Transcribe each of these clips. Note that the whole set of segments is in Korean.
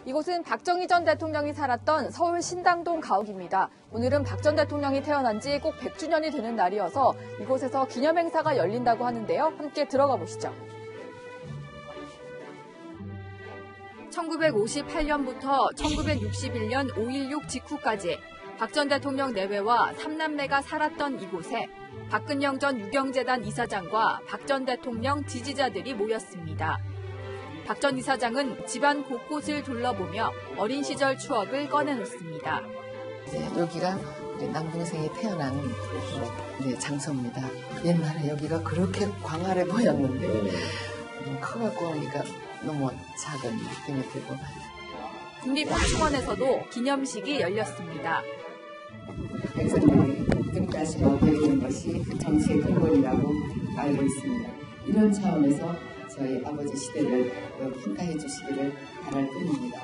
이곳은 박정희 전 대통령이 살았던 서울 신당동 가옥입니다. 오늘은 박 전 대통령이 태어난 지 꼭 100주년이 되는 날이어서 이곳에서 기념행사가 열린다고 하는데요. 함께 들어가 보시죠. 1958년부터 1961년 5.16 직후까지 박 전 대통령 내외와 3남매가 살았던 이곳에 박근영 전 유경재단 이사장과 박 전 대통령 지지자들이 모였습니다. 박 전 이사장은 집안 곳곳을 둘러보며 어린 시절 추억을 꺼내놓습니다. 여기가 우리 남동생이 태어난 장소입니다. 옛날에 여기가 그렇게 광활해 보였는데 커갖고 오니까 너무 작은 느낌이 들고. 국립현충원에서도 기념식이 열렸습니다. 백성들이 등가시고 배우는 것이 정치의 근본이라고 알고 있습니다. 이런 차원에서 저희 아버지 시대를 평가해 주시기를 바랄 뿐입니다.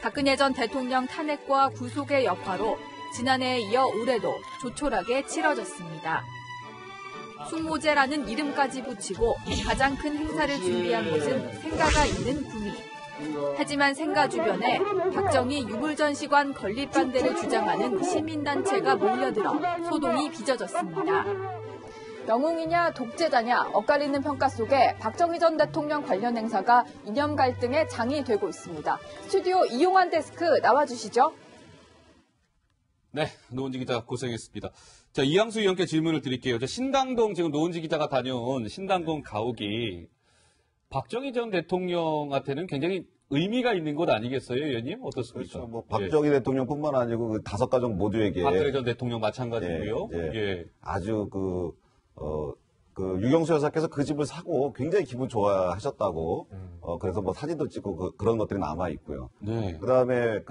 박근혜 전 대통령 탄핵과 구속의 여파로 지난해에 이어 올해도 조촐하게 치러졌습니다. 숙모제라는 이름까지 붙이고 가장 큰 행사를 준비한 곳은 생가가 있는 구미. 하지만 생가 주변에 박정희 유물전시관 건립 반대를 주장하는 시민단체가 몰려들어 소동이 빚어졌습니다. 영웅이냐 독재자냐 엇갈리는 평가 속에 박정희 전 대통령 관련 행사가 이념 갈등의 장이 되고 있습니다. 스튜디오 이용환 데스크 나와주시죠. 네, 노은지 기자 고생했습니다. 자, 이항수 의원께 질문을 드릴게요. 신당동 지금 노은지 기자가 다녀온 신당동 가옥이 박정희 전 대통령한테는 굉장히 의미가 있는 것 아니겠어요, 의원님? 어떻습니까? 그렇죠. 뭐 박정희 대통령뿐만 아니고 그 5가족 모두에게 박근혜 전 대통령 마찬가지고요. 아주 유경수 여사께서 그 집을 사고 굉장히 기분 좋아하셨다고 그래서 뭐 사진도 찍고 그런 것들이 남아 있고요. 네. 그다음에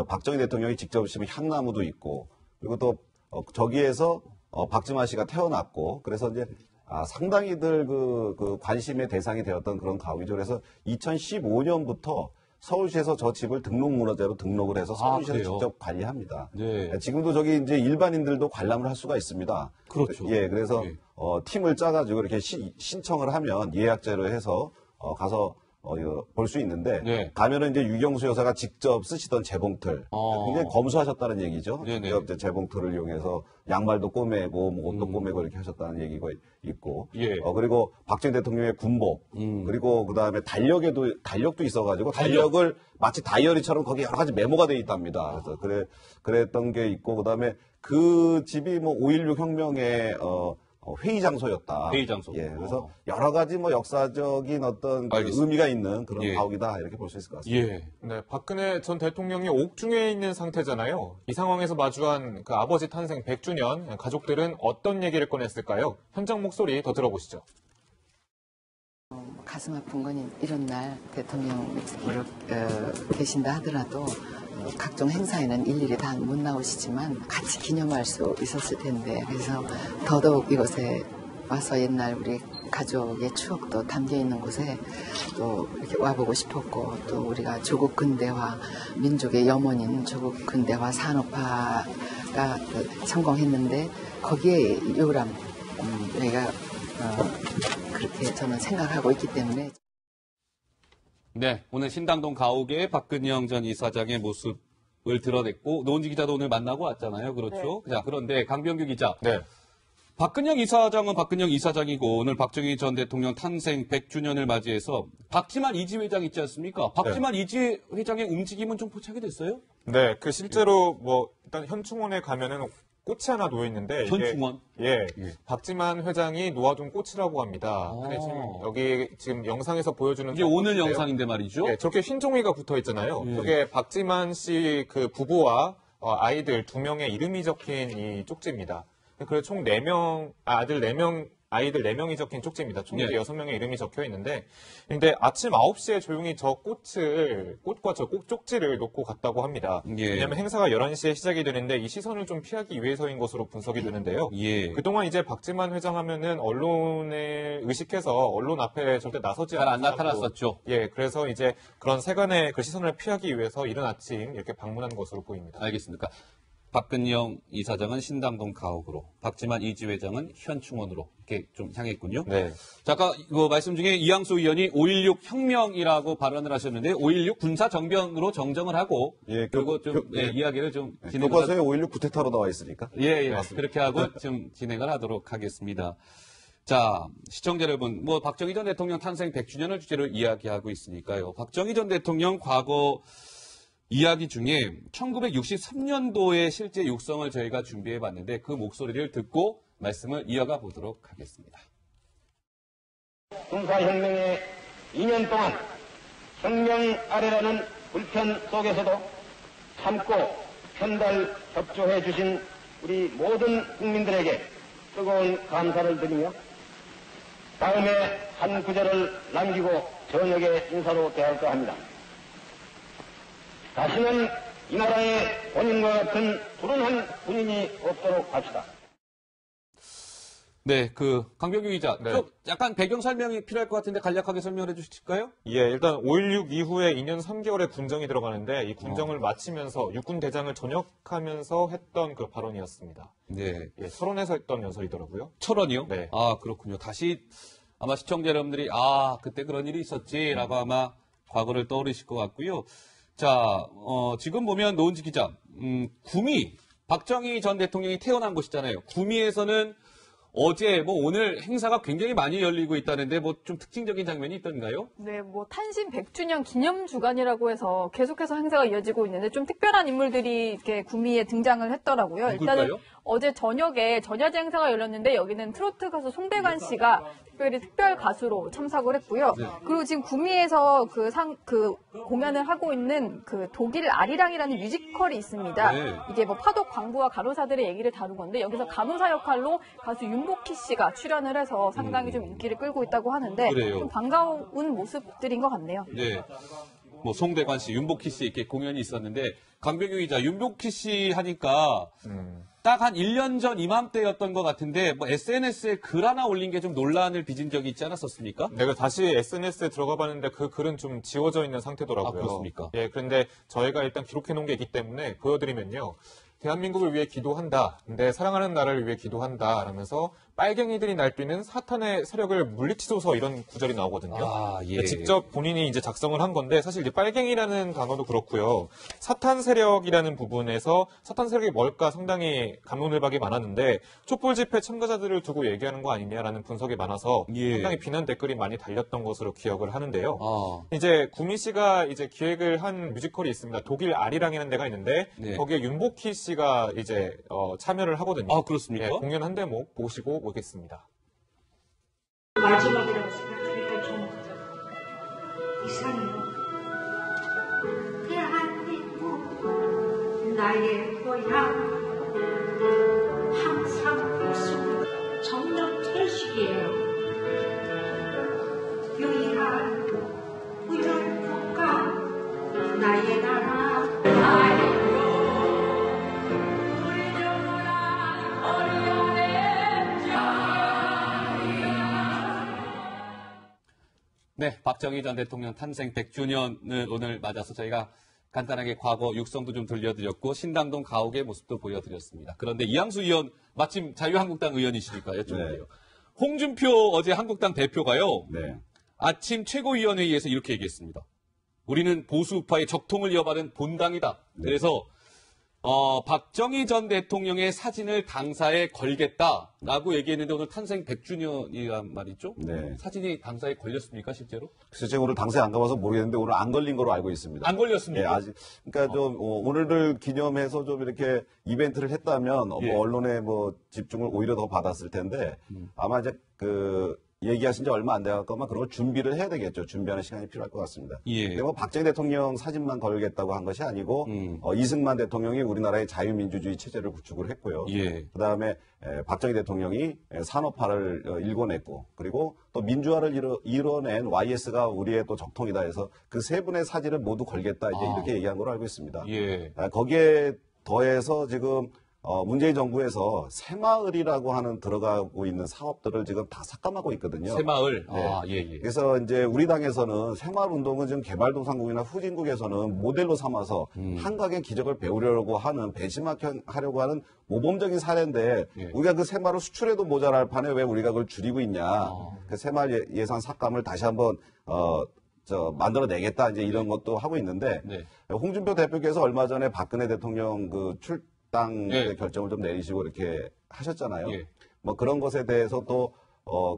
박정희 대통령이 직접 심은 향나무도 있고 그리고 또 저기에서 박지만 씨가 태어났고 그래서 이제 상당히들 그 관심의 대상이 되었던 그런 가옥이죠. 그래서 2015년부터 서울시에서 저 집을 등록문화재로 등록을 해서 서울시에서 직접 관리합니다. 네. 지금도 저기 이제 일반인들도 관람을 할 수가 있습니다. 그렇죠. 예, 그래서 팀을 짜가지고 이렇게 신청을 하면 예약제로 해서 가서 볼 수 있는데 가면은 이제 유경수 여사가 직접 쓰시던 재봉틀 굉장히 검소하셨다는 얘기죠. 직접 재봉틀을 이용해서 양말도 꼬매고 뭐 옷도 꼬매고 이렇게 하셨다는 얘기가 있고 그리고 박정희 대통령의 군복 그리고 그다음에 달력도 있어가지고 달력을 마치 다이어리처럼 거기 여러 가지 메모가 돼 있답니다. 그래서 그랬던 게 있고 그다음에 그 집이 뭐 5.16 혁명의 회의 장소였다. 회의 장소. 예, 그래서 여러 가지 뭐 역사적인 어떤 그 의미가 있는 그런 가옥이다 이렇게 볼 수 있을 것 같습니다. 예. 네, 박근혜 전 대통령이 옥중에 있는 상태잖아요. 이 상황에서 마주한 그 아버지 탄생 100주년 가족들은 어떤 얘기를 꺼냈을까요? 현장 목소리 더 들어보시죠. 가슴 아픈 건 이런 날 대통령 계신다 하더라도 각종 행사에는 일일이 다 못 나오시지만 같이 기념할 수 있었을 텐데 그래서 더더욱 이곳에 와서 옛날 우리 가족의 추억도 담겨 있는 곳에 또 이렇게 와보고 싶었고 또 우리가 조국 근대화 민족의 염원인 조국 근대화 산업화가 성공했는데 거기에 요람 저희가 그렇게 저는 생각하고 있기 때문에. 네, 오늘 신당동 가옥의 박근영 전 이사장의 모습을 드러냈고 노은지 기자도 오늘 만나고 왔잖아요. 그렇죠? 자, 그런데 강병규 기자. 네. 박근영 이사장은 박근영 이사장이고 오늘 박정희 전 대통령 탄생 100주년을 맞이해서 박지만 이지 회장 있지 않습니까? 박지만 이지 회장의 움직임은 좀 포착이 됐어요? 네, 그 실제로 뭐 일단 현충원에 가면은 꽃이 하나 놓여 있는데 현충원? 박지만 회장이 놓아둔 꽃이라고 합니다. 근데 지금 영상에서 보여주는 이게 오늘 영상인데 말이죠. 네, 저렇게 흰 종이가 붙어 있잖아요. 그게 박지만 씨 그 부부와 아이들 2명의 이름이 적힌 이 쪽지입니다. 그래서 총 4명, 아이들 4명이 적힌 쪽지입니다. 총 6명의 이름이 적혀 있는데, 근데 아침 9시에 조용히 저 꽃과 저 쪽지를 놓고 갔다고 합니다. 왜냐면 행사가 11시에 시작이 되는데 이 시선을 좀 피하기 위해서인 것으로 분석이 되는데요. 그동안 이제 박지만 회장 하면은 언론을 의식해서 언론 앞에 절대 나서지 잘 안 나타났었죠. 예, 그래서 이제 그런 세간의 그 시선을 피하기 위해서 이른 아침 이렇게 방문한 것으로 보입니다. 알겠습니다. 박근영 이사장은 신당동 가옥으로, 박지만 이지회장은 현충원으로 이렇게 좀 향했군요. 네. 자, 아까 그 말씀 중에 이양수 의원이 5.16 혁명이라고 발언을 하셨는데 5.16 군사 정변으로 정정을 하고 그리고 좀 이야기를 좀 진행을 교과서에 5.16 구테타로 나와 있으니까. 예, 그렇게 하고 좀 진행을 하도록 하겠습니다. 자, 시청자 여러분, 박정희 전 대통령 탄생 100주년을 주제로 이야기하고 있으니까요. 박정희 전 대통령 과거 이야기 중에 1963년도에 실제 육성을 저희가 준비해 봤는데 그 목소리를 듣고 말씀을 이어가 보도록 하겠습니다. 군사혁명의 2년 동안 혁명 아래라는 불편 속에서도 참고 편달 협조해 주신 우리 모든 국민들에게 뜨거운 감사를 드리며 다음에 한 구절을 남기고 저녁의 인사로 대할까 합니다. 다시는 이 나라의 본인과 같은 불운한 군인이 없도록 합시다. 네, 강병규 기자. 좀 약간 배경 설명이 필요할 것 같은데 간략하게 설명을 해 주실까요? 예, 일단 5.16 이후에 2년 3개월의 군정이 들어가는데 이 군정을 마치면서 육군 대장을 전역하면서 했던 그 발언이었습니다. 네. 예, 철원에서 했던 연설이더라고요. 철원이요? 네. 아, 그렇군요. 다시 아마 시청자 여러분들이 그때 그런 일이 있었지라고 아마 과거를 떠올리실 것 같고요. 자, 지금 보면 노은지 기자, 구미, 박정희 전 대통령이 태어난 곳이잖아요. 구미에서는 어제 오늘 행사가 굉장히 많이 열리고 있다는데 좀 특징적인 장면이 있던가요? 네, 탄신 100주년 기념 주간이라고 해서 계속해서 행사가 이어지고 있는데 좀 특별한 인물들이 이렇게 구미에 등장을 했더라고요. 일단은 어제 저녁에 전야제 행사가 열렸는데 여기는 트로트 가수 송대관 씨가 특별 가수로 참석을 했고요. 네. 그리고 지금 구미에서 공연을 하고 있는 독일 아리랑이라는 뮤지컬이 있습니다. 네. 이게 파독 광부와 간호사들의 얘기를 다룬 건데 여기서 간호사 역할로 가수 윤복희 씨가 출연을 해서 상당히 좀 인기를 끌고 있다고 하는데 그래요. 좀 반가운 모습들인 것 같네요. 네. 송대관 씨, 윤복희 씨 이렇게 공연이 있었는데 강병규 기자, 윤복희 씨 하니까 딱 한 1년 전 이맘때였던 것 같은데 SNS에 글 하나 올린 게 좀 논란을 빚은 적이 있지 않았었습니까? 내가 다시 SNS에 들어가 봤는데 그 글은 좀 지워져 있는 상태더라고요. 그렇습니까? 예, 그런데 저희가 일단 기록해 놓은 게 있기 때문에 보여드리면요. 대한민국을 위해 기도한다. 근데 사랑하는 나라를 위해 기도한다. 라면서 빨갱이들이 날뛰는 사탄의 세력을 물리치소서 이런 구절이 나오거든요. 예. 직접 본인이 이제 작성을 한 건데 사실 이제 빨갱이라는 단어도 그렇고요. 사탄 세력이라는 부분에서 사탄 세력이 뭘까 상당히 갑론을박이 많았는데 촛불 집회 참가자들을 두고 얘기하는 거 아니냐라는 분석이 많아서 상당히 비난 댓글이 많이 달렸던 것으로 기억을 하는데요. 이제 구미 씨가 이제 기획을 한 뮤지컬이 있습니다. 독일 아리랑이라는 데가 있는데 거기에 윤복희 씨가 이제 참여를 하거든요. 아, 그렇습니까? 예, 공연 한 대목 보시고 오겠습니다. 마지막이라고 생각하니까 좀 이상해요. 대한민국 나의 고향 항상 있습니다. 정력 퇴식이에요. 유일한 우연 국가 나의 나라 나의 네, 박정희 전 대통령 탄생 100주년을 오늘 맞아서 저희가 간단하게 과거 육성도 좀 들려드렸고 신당동 가옥의 모습도 보여드렸습니다. 그런데 이양수 의원, 마침 자유한국당 의원이시니까 여쭤볼게요. 네. 홍준표 어제 한국당 대표가요. 아침 최고위원회의에서 이렇게 얘기했습니다. 우리는 보수우파의 적통을 이어받은 본당이다. 그래서 박정희 전 대통령의 사진을 당사에 걸겠다라고 얘기했는데 오늘 탄생 100주년이란 말이죠? 네. 사진이 당사에 걸렸습니까, 실제로? 글쎄, 제가 오늘 당사에 안 가봐서 모르겠는데 오늘 안 걸린 거로 알고 있습니다. 안 걸렸습니까? 예, 아직. 그러니까 좀 오늘을 기념해서 좀 이렇게 이벤트를 했다면 언론의 집중을 오히려 더 받았을 텐데 아마 이제 얘기하신 지 얼마 안 돼갖고 아마 그런 걸 준비를 해야 되겠죠. 준비하는 시간이 필요할 것 같습니다. 근데 박정희 대통령 사진만 걸겠다고 한 것이 아니고 이승만 대통령이 우리나라의 자유민주주의 체제를 구축을 했고요. 그다음에 박정희 대통령이 산업화를 일궈냈고 그리고 또 민주화를 이뤄낸 YS가 우리의 또 적통이다 해서 그 세 분의 사진을 모두 걸겠다 이제 이렇게 얘기한 걸로 알고 있습니다. 거기에 더해서 지금 문재인 정부에서 새마을이라고 하는 들어가고 있는 사업들을 지금 다 삭감하고 있거든요. 새마을? 네. 아, 예, 예. 그래서 이제 우리 당에서는 새마을 운동은 지금 개발도상국이나 후진국에서는 모델로 삼아서 한강의 기적을 배우려고 하는, 배심하려고 하는 모범적인 사례인데, 예. 우리가 그 새마을을 수출해도 모자랄 판에 왜 우리가 그걸 줄이고 있냐. 그 새마을 예산 삭감을 다시 한번, 만들어내겠다, 이제 이런 것도 하고 있는데, 네. 홍준표 대표께서 얼마 전에 박근혜 대통령 그 출당 예. 결정을 좀 내리시고 이렇게 하셨잖아요. 예. 뭐 그런 것에 대해서 또,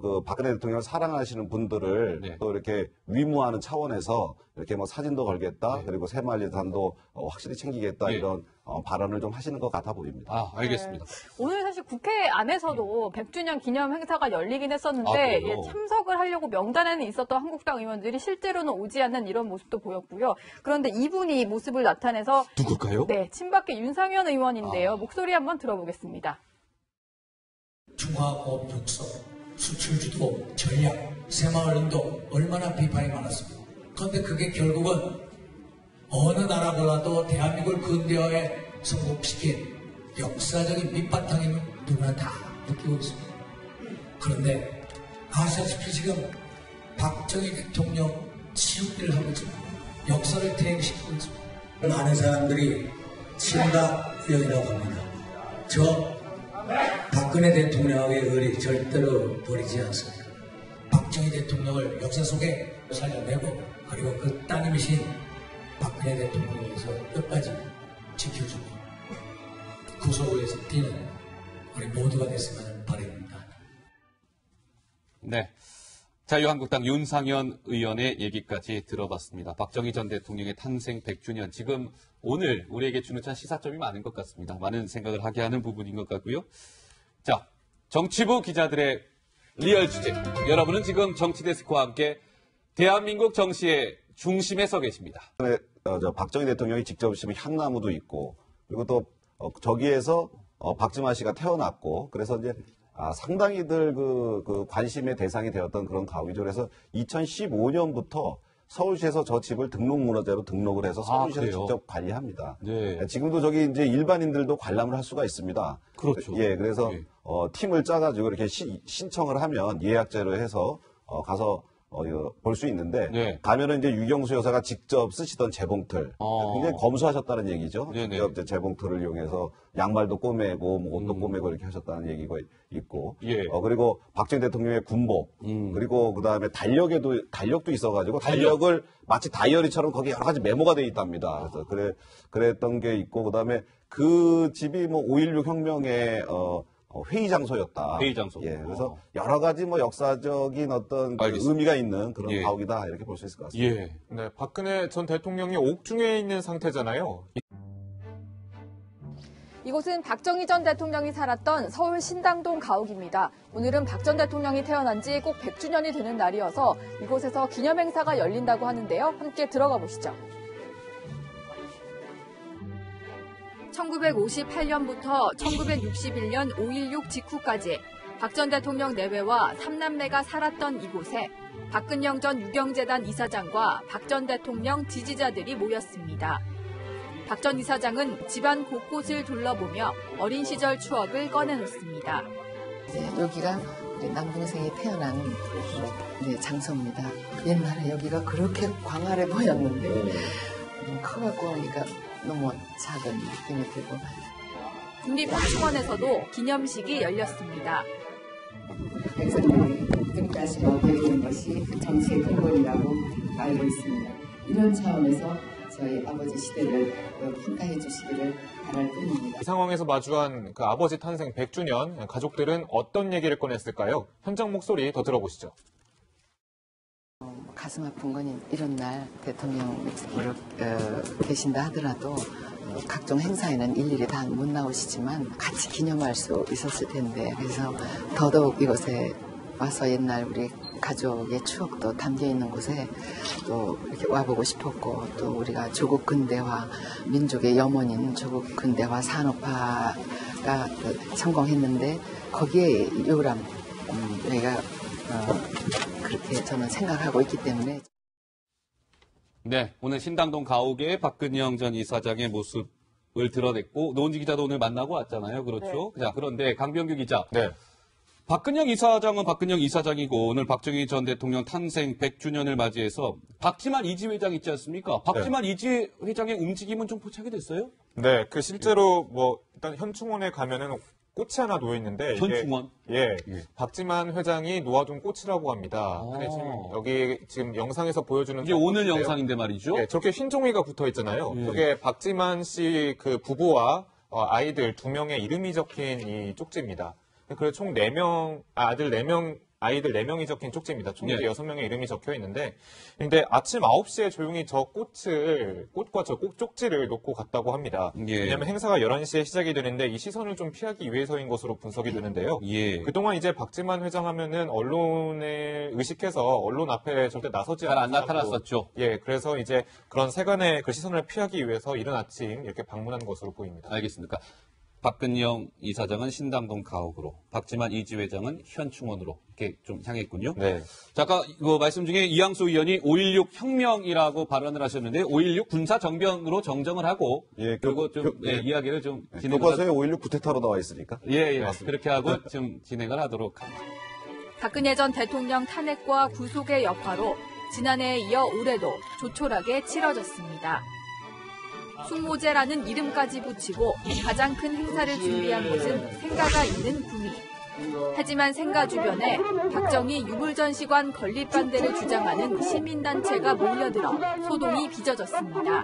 그 박근혜 대통령을 사랑하시는 분들을 네. 또 이렇게 위무하는 차원에서 이렇게 뭐 사진도 걸겠다, 네. 그리고 새마을 예산도 확실히 챙기겠다, 예. 이런 발언을 좀 하시는 것 같아 보입니다. 아, 알겠습니다. 오늘 사실 국회 안에서도 100주년 기념 행사가 열리긴 했었는데 아, 그래요? 참석을 하려고 명단에는 있었던 한국당 의원들이 실제로는 오지 않는 이런 모습도 보였고요. 그런데 이분이 모습을 나타내서 누굴까요? 네, 친박계 윤상현 의원인데요. 목소리 한번 들어보겠습니다. 중화고업 육성, 수출주도 전략, 새마을운동 얼마나 비판이 많았습니다. 그런데 그게 결국은 어느 나라 골라도 대한민국을 근대화에 성공시킨 역사적인 밑바탕임을 누구나 다 느끼고 있습니다. 그런데 아시다시피 지금 박정희 대통령 치우기를 하고 있습니다. 역사를 퇴행시키고 있습니다. 많은 사람들이 친박이라고 합니다. 저 박근혜 대통령의 의리 절대로 버리지 않습니다. 박정희 대통령을 역사 속에 살려내고, 그리고 그 따님이신 박근혜 대통령을 위해서 끝까지 지켜주고 구속을 위해서 뛰는 우리 모두가 됐으면 바랍니다. 네. 자유한국당 윤상현 의원의 얘기까지 들어봤습니다. 박정희 전 대통령의 탄생 100주년. 지금 오늘 우리에게 주는 참 시사점이 많은 것 같습니다. 많은 생각을 하게 하는 부분인 것 같고요. 자, 정치부 기자들의 리얼 주제. 여러분은 지금 정치데스크와 함께 대한민국 정치의 중심에 서 계십니다. 박정희 대통령이 직접 심은 향나무도 있고, 그리고 또 저기에서 박지만 씨가 태어났고, 그래서 이제 상당히들 그 관심의 대상이 되었던 그런 가옥이죠. 그래서 2015년부터 서울시에서 저 집을 등록문화재로 등록을 해서 서울시에서 직접 관리합니다. 네. 지금도 저기 이제 일반인들도 관람을 할 수가 있습니다. 그렇죠. 예, 그래서 예. 팀을 짜가지고 이렇게 신청을 하면 예약제로 해서 가서 볼 수 있는데, 네. 가면은 이제 유경수 여사가 직접 쓰시던 재봉틀, 굉장히 검소하셨다는 얘기죠. 네네. 직접 이제 재봉틀을 이용해서 양말도 꼬매고 뭐 옷도 꼬매고 이렇게 하셨다는 얘기가 있고, 예. 그리고 박정희 대통령의 군복, 그리고 그 다음에 달력도 있어가지고 달력을 마치 다이어리처럼 거기 여러 가지 메모가 돼 있답니다. 그래서 그랬던 게 있고, 그 다음에 그 집이 뭐 5.16 혁명의 회의 장소였다. 회의 장소. 예, 그래서 여러 가지 뭐 역사적인 어떤 그 의미가 있는 그런 예. 가옥이다, 이렇게 볼 수 있을 것 같습니다. 예. 네, 박근혜 전 대통령이 옥중에 있는 상태잖아요. 이곳은 박정희 전 대통령이 살았던 서울 신당동 가옥입니다. 오늘은 박 전 대통령이 태어난 지 꼭 100주년이 되는 날이어서 이곳에서 기념행사가 열린다고 하는데요. 함께 들어가 보시죠. 1958년부터 1961년 5.16 직후까지 박 전 대통령 내외와 3남매가 살았던 이곳에 박근영 전 유경재단 이사장과 박 전 대통령 지지자들이 모였습니다. 박 전 이사장은 집안 곳곳을 둘러보며 어린 시절 추억을 꺼내놓습니다. 네, 여기가 우리 남동생이 태어난 장소입니다. 옛날에 여기가 그렇게 광활해 보였는데 커갖고 오니까 너무 작은 느낌이 들고. 국립현충원에서도 기념식이 열렸습니다. 백성들이 지금까지 배우는 것이 정치의 근본이라고 알고 있습니다. 이런 차원에서 저희 아버지 시대를 평가해 주시기를 바랄 뿐입니다. 이 상황에서 마주한 그 아버지 탄생 100주년, 가족들은 어떤 얘기를 꺼냈을까요? 현장 목소리 더 들어보시죠. 가슴 아픈 건 이런 날 대통령 계신다 하더라도 각종 행사에는 일일이 다 못 나오시지만 같이 기념할 수 있었을 텐데, 그래서 더더욱 이곳에 와서 옛날 우리 가족의 추억도 담겨 있는 곳에 또 이렇게 와보고 싶었고, 또 우리가 조국 근대화, 민족의 염원인 조국 근대화 산업화가 성공했는데 거기에 요람 저희가 그렇게 저는 생각하고 있기 때문에. 네, 오늘 신당동 가옥의 박근영 전 이사장의 모습 드러냈고 노은지 기자도 오늘 만나고 왔잖아요. 그렇죠? 네. 자, 그런데 강병규 기자. 네. 박근영 이사장은 박근영 이사장이고 오늘 박정희 전 대통령 탄생 100주년을 맞이해서 박지만 이지 회장 있지 않습니까? 박지만 이지 회장의 움직임은 좀 포착이 됐어요? 네, 그 실제로 뭐 일단 현충원에 가면은 꽃이 하나 놓여 있는데 현충원? 예, 박지만 회장이 놓아둔 꽃이라고 합니다. 근데 지금 여기 지금 영상에서 보여주는 이게 오늘 꽃인데요. 영상인데 말이죠. 예, 저렇게 흰 종이가 붙어 있잖아요. 그게 박지만 씨 그 부부와 아이들 2명의 이름이 적힌 이 쪽지입니다. 그래서 총 4명, 아이들 4명이 적힌 쪽지입니다. 총 6명의 이름이 적혀 있는데, 근데 아침 9시에 조용히 저 꽃과 저 쪽지를 놓고 갔다고 합니다. 왜냐하면 행사가 11시에 시작이 되는데 이 시선을 좀 피하기 위해서인 것으로 분석이 되는데요. 그동안 이제 박지만 회장 하면은 언론에 의식해서 언론 앞에 절대 나서지 잘 안 않았고, 나타났었죠. 예, 그래서 이제 그런 세간의 그 시선을 피하기 위해서 이른 아침 이렇게 방문한 것으로 보입니다. 알겠습니까? 박근영 이사장은 신당동 가옥으로, 박지만 이지 회장은 현충원으로 이렇게 좀 향했군요. 네. 자, 아까 그 말씀 중에 이양수 의원이 5.16 혁명이라고 발언을 하셨는데 5.16 군사 정변으로 정정을 하고 그리고 좀 이야기를 좀 진행을 교과서에 5.16 구테타로 나와 있으니까. 예, 그렇게 하고 좀 진행을 하도록 합니다. 박근혜 전 대통령 탄핵과 구속의 여파로 지난해에 이어 올해도 조촐하게 치러졌습니다. 숙모제라는 이름까지 붙이고 가장 큰 행사를 준비한 곳은 생가가 있는 구미. 하지만 생가 주변에 박정희 유물전시관 건립 반대를 주장하는 시민단체가 몰려들어 소동이 빚어졌습니다.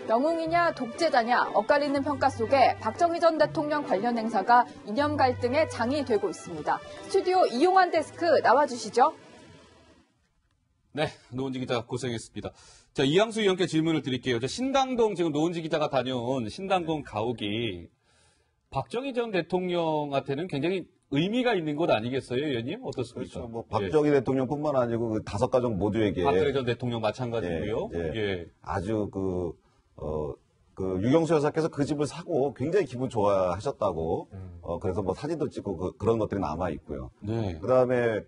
영웅이냐 독재자냐 엇갈리는 평가 속에 박정희 전 대통령 관련 행사가 이념 갈등의 장이 되고 있습니다. 스튜디오 이용환 데스크 나와주시죠. 네, 노은지 기자 고생했습니다. 자, 이양수 의원께 질문을 드릴게요. 신당동 지금 노은지 기자가 다녀온 신당동 가옥이 박정희 전 대통령한테는 굉장히 의미가 있는 곳 아니겠어요, 의원님? 어떻습니까? 그렇죠. 뭐 박정희 대통령뿐만 아니고 그 5가족 모두에게 박근혜 전 대통령 마찬가지고요. 아주 유경수 여사께서 그 집을 사고 굉장히 기분 좋아하셨다고 그래서 뭐 사진도 찍고 그런 것들이 남아 있고요. 그다음에